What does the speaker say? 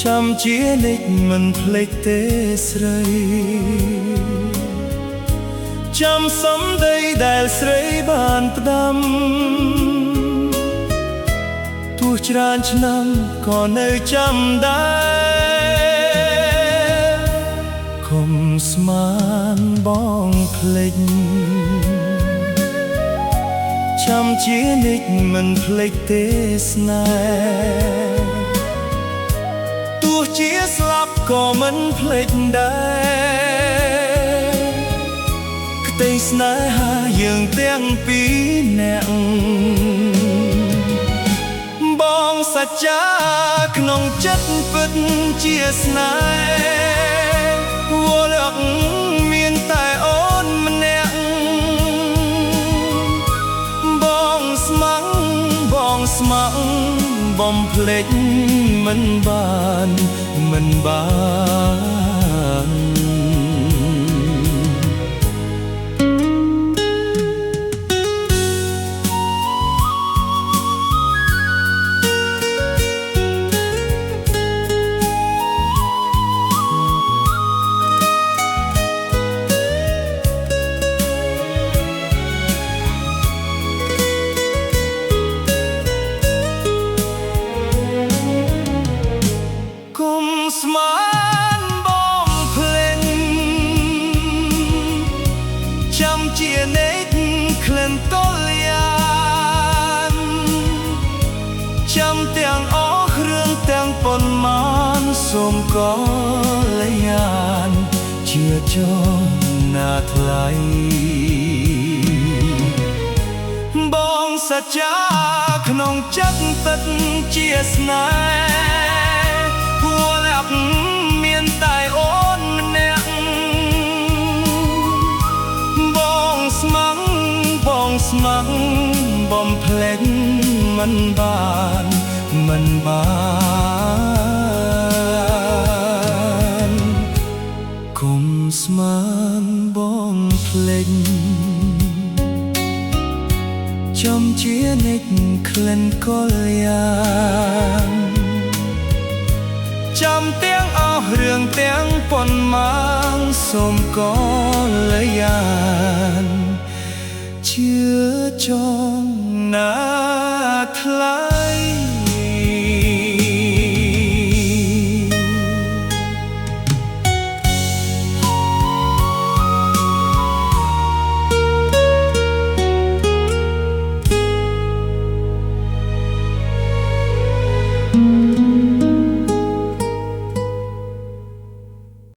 ចាំជានិច្ចមិនភ្លេចទេស្រីចាំសំដីដែលស្រីបានផ្ដាំទោះច្រើនឆ្នាំក៏នៅចាំដែរកុំស្មានបងភ្លេចចាំជានិច្ចមិនភ្លេចទេស្នេហ៍ទោះជាស្លាប់ក៏មិនភ្លេចដែរក្តីស្នេហាយើងទាំងពីរនាក់បងសច្ចាក្នុងចិត្តពិតជាស្នេហ៍វល់អកមានតែអូនម្នាក់បងស្ម័គ្របំភ្លេចមិនបានស្មានបងភ្លេចចាំជានិច្ចក្លិនតលយ៉ានចាំទាំងអស់គ្រឿងទាំងប៉ុន្មានសូមកលយានជាចរណាថ្លៃបងសច្ចាក្នុងចិត្តពិតជាស្នេហ៍មានតែអូនម្នាក់បងស្ម័គ្របំភ្លេចមិនបានកុំស្មានបងភ្លេចចំជានិច្ចក្លិនកលយានចាំទាំងអស់រឿងទាំងប៉ុន្មានសូមកលយានជឿចងណា